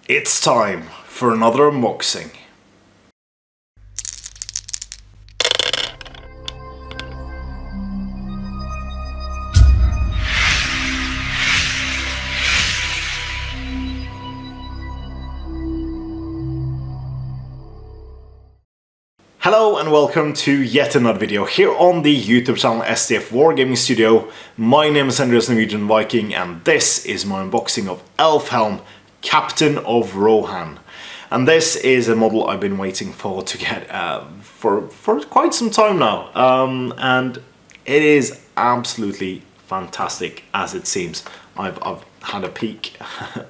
It's time for another unboxing. Hello and welcome to yet another video here on the YouTube channel SDF Wargaming Studio. My name is Andreas Norwegian Viking and this is my unboxing of Elfhelm, Captain of Rohan. And this is a model I've been waiting for to get for quite some time now. And it is absolutely fantastic as it seems. I've had a peek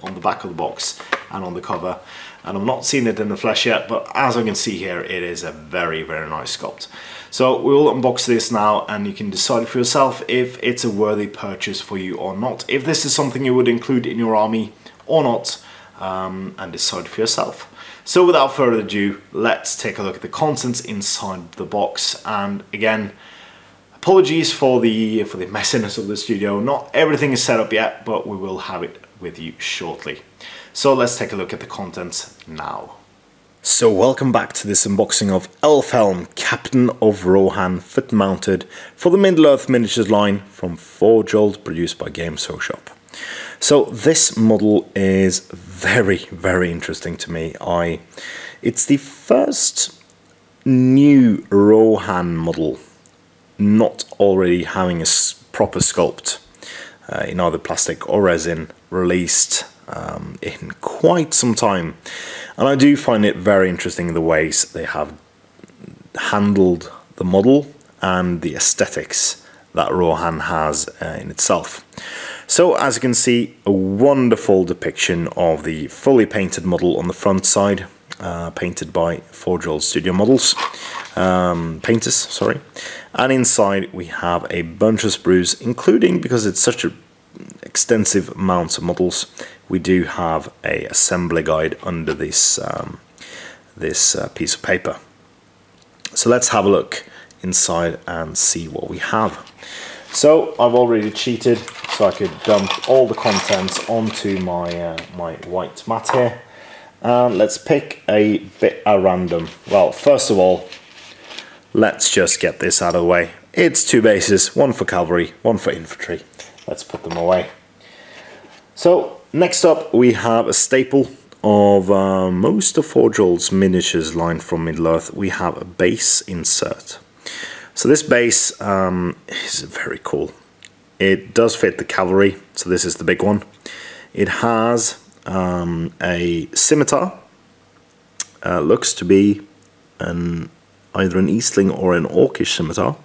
on the back of the box and on the cover, and I'm not seeing it in the flesh yet, but as I can see here, it is a very nice sculpt. So we will unbox this now and you can decide for yourself if it's a worthy purchase for you or not, if this is something you would include in your army or not, and decide for yourself. So without further ado, let's take a look at the contents inside the box. And again, apologies for the messiness of the studio. Not everything is set up yet, but we will have it with you shortly. So let's take a look at the contents now. So welcome back to this unboxing of Elfhelm, Captain of Rohan, foot mounted for the Middle-earth miniatures line from Forge, produced by Games Workshop. So this model is very interesting to me. It's the first new Rohan model not already having a proper sculpt in either plastic or resin released in quite some time, and I do find it very interesting the ways they have handled the model and the aesthetics that Rohan has in itself. So as you can see, a wonderful depiction of the fully painted model on the front side, painted by Forge Studio Models painters, sorry. And inside we have a bunch of sprues, including, because it's such an extensive amount of models, we do have a assembly guide under this piece of paper. So let's have a look inside and see what we have. So I've already cheated, so I could dump all the contents onto my my white mat here. And let's pick a bit at random. Well, first of all, let's just get this out of the way. It's two bases, one for cavalry, one for infantry. Let's put them away. So next up we have a staple of most of Forge's miniatures line from Middle-earth. We have a base insert. So this base is very cool. It does fit the cavalry, so this is the big one. It has a scimitar. Looks to be either an Eastling or an Orcish scimitar.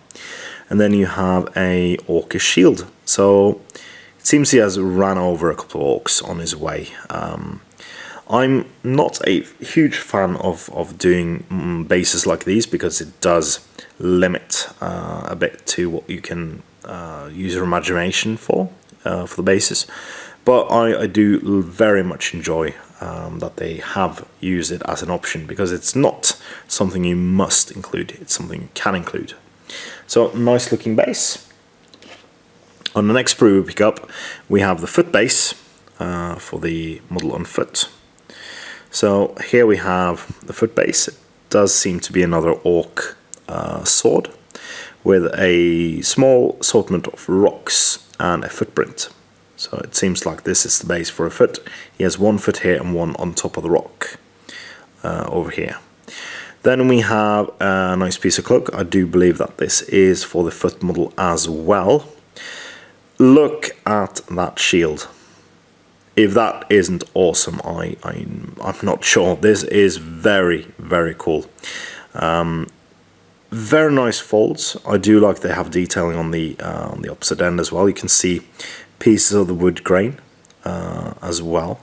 And then you have a Orcish shield. So it seems he has ran over a couple of orcs on his way. I'm not a huge fan of doing bases like these because it does limit a bit to what you can use your imagination for the bases. But I do very much enjoy that they have used it as an option, because it's not something you must include, it's something you can include. So nice looking base. On the next sprue we pick up, we have the foot base for the model on foot. So here we have the foot base. It does seem to be another orc sword with a small assortment of rocks and a footprint. So it seems like this is the base for a foot. He has one foot here and one on top of the rock over here. Then we have a nice piece of cloak. I do believe that this is for the foot model as well. Look at that shield. If that isn't awesome, I'm not sure. This is very cool. Very nice folds. I do like they have detailing on the opposite end as well. You can see pieces of the wood grain as well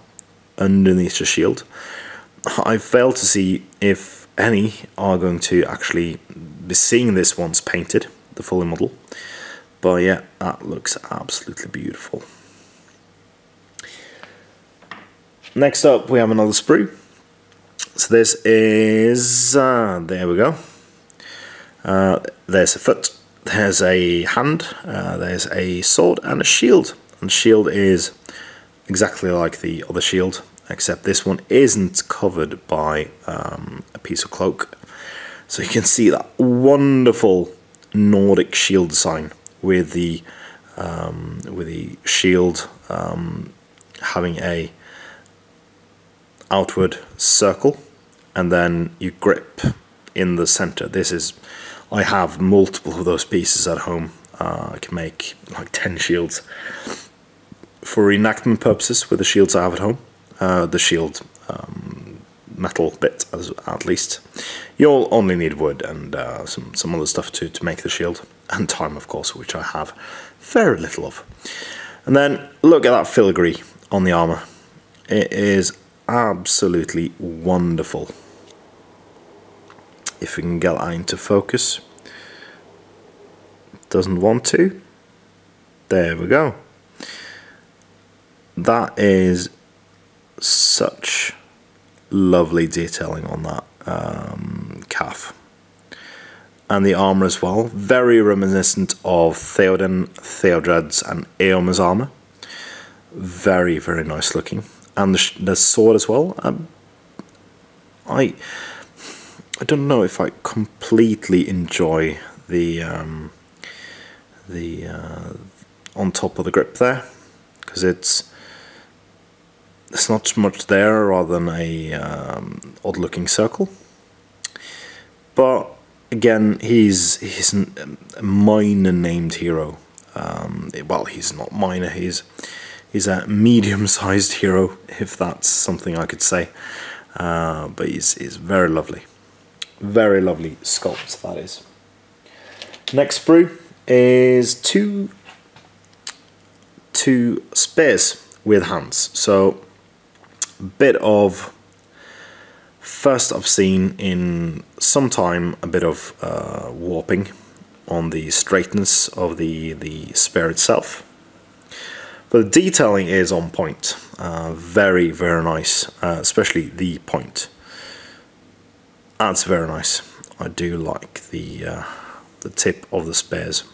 underneath the shield. I failed to see if any are going to actually be seeing this once painted, the full model. But yeah, that looks absolutely beautiful. Next up we have another sprue. So this is, there we go. There's a foot, there's a hand, there's a sword and a shield. And the shield is exactly like the other shield. except this one isn't covered by a piece of cloak. So you can see that wonderful Nordic shield design with the shield having a outward circle, and then you grip in the center. I have multiple of those pieces at home. I can make like 10 shields for reenactment purposes with the shields I have at home. The shield metal bit, at least. You'll only need wood and some other stuff to make the shield, and time, of course, which I have very little of. And then look at that filigree on the armor. It is absolutely wonderful. If we can get that into focus. Doesn't want to. There we go. That is such lovely detailing on that calf. And the armor as well, very reminiscent of Theoden, Theodred's and Eomer's armor. Very, very nice looking. And the sword as well. I don't know if I completely enjoy the on top of the grip there, because it's not much there rather than a odd looking circle. But again, he's a minor named hero. Well, he's not minor, he's a medium-sized hero, if that's something I could say. But he's very lovely. Very lovely sculpt, that is. Next sprue is two spears with hands. So a bit of, first I've seen in some time, a bit of warping on the straightness of the spear itself. But the detailing is on point. Very, very nice, especially the point. That's very nice. I do like the tip of the spears.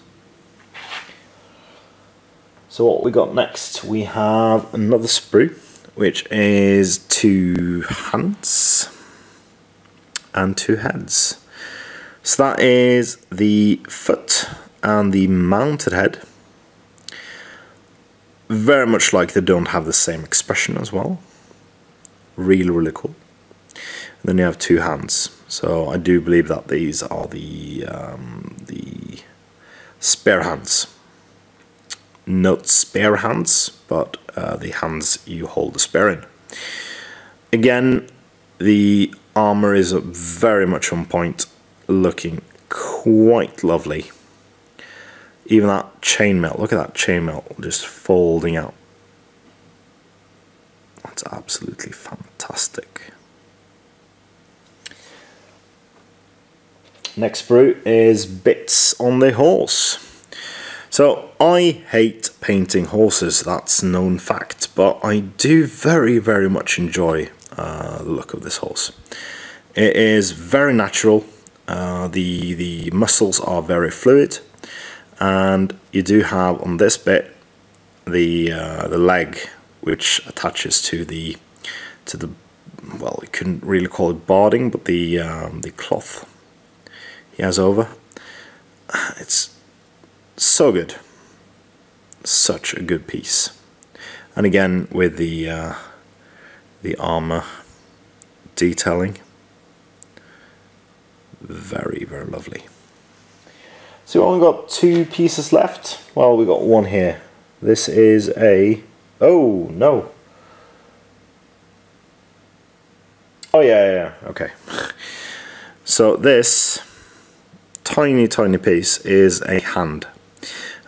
So what we got next? We have another sprue, which is 2 hands and 2 heads. So that is the foot and the mounted head. Very much like they don't have the same expression as well. Really, really cool. And then you have 2 hands. So I do believe that these are the spare hands. Not spare hands, but the hands you hold the spear in. Again, the armor is very much on point, looking quite lovely. Even that chainmail, look at that chainmail just folding out. That's absolutely fantastic. Next sprue is bits on the horse. So I hate painting horses, that's a known fact, but I do very, very much enjoy the look of this horse. It is very natural. The muscles are very fluid. And you do have on this bit the leg, which attaches to the well, you couldn't really call it barding, but the cloth he has over. It's so good, such a good piece. And again with the armor detailing, very, very lovely. So we've only got 2 pieces left. Well, we got one here. This is a... oh, no. Oh, yeah, okay. So this tiny, tiny piece is a hand.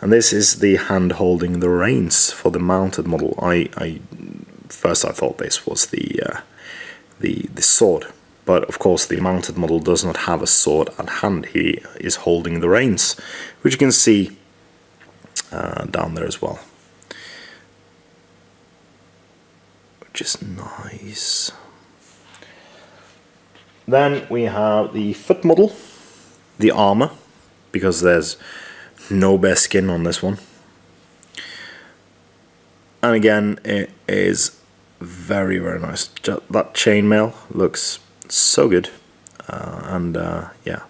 And this is the hand holding the reins for the mounted model. First I thought this was the sword. But of course the mounted model does not have a sword at hand, he is holding the reins, which you can see down there as well. Which is nice. Then we have the foot model, the armor, because there's no bare skin on this one. And again, it is very, very nice. That chainmail looks so good. Yeah,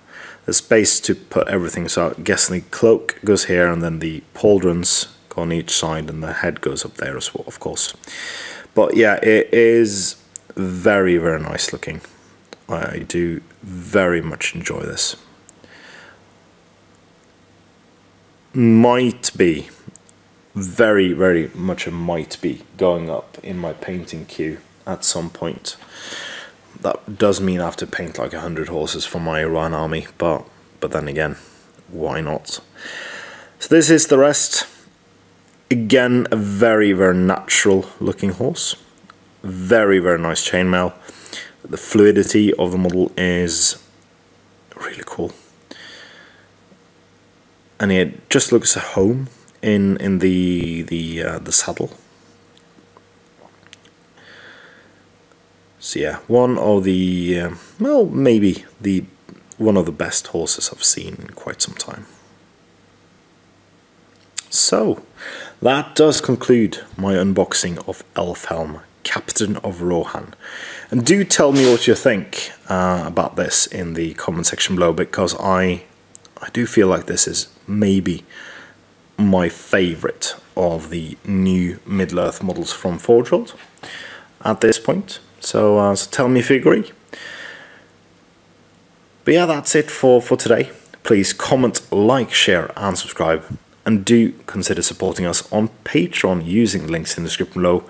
the space to put everything, so I'm guessing the cloak goes here and then the pauldrons go on each side and the head goes up there as well, of course. But yeah, it is very, very nice looking. I do very much enjoy this. Might be, very, very much a might be, going up in my painting queue at some point. That does mean I have to paint like 100 horses for my Rohan army, but then again, why not? So this is the rest. Again, a very, very natural looking horse. Very, very nice chainmail. The fluidity of the model is really cool. And it just looks at home in the saddle. So yeah, one of the well, maybe one of the best horses I've seen in quite some time. So that does conclude my unboxing of Elfhelm, Captain of Rohan. And do tell me what you think about this in the comment section below, because I do feel like this is maybe my favourite of the new Middle-earth models from Forge World at this point. So tell me if you agree. But yeah, that's it for today. Please comment, like, share and subscribe. And do consider supporting us on Patreon using the links in the description below.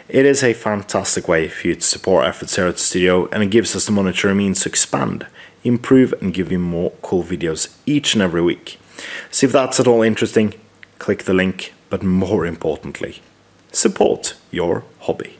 It is a fantastic way for you to support our efforts here at the studio, and it gives us the monetary means to expand, improve and give you more cool videos each and every week. So if that's at all interesting, click the link, but more importantly, support your hobby.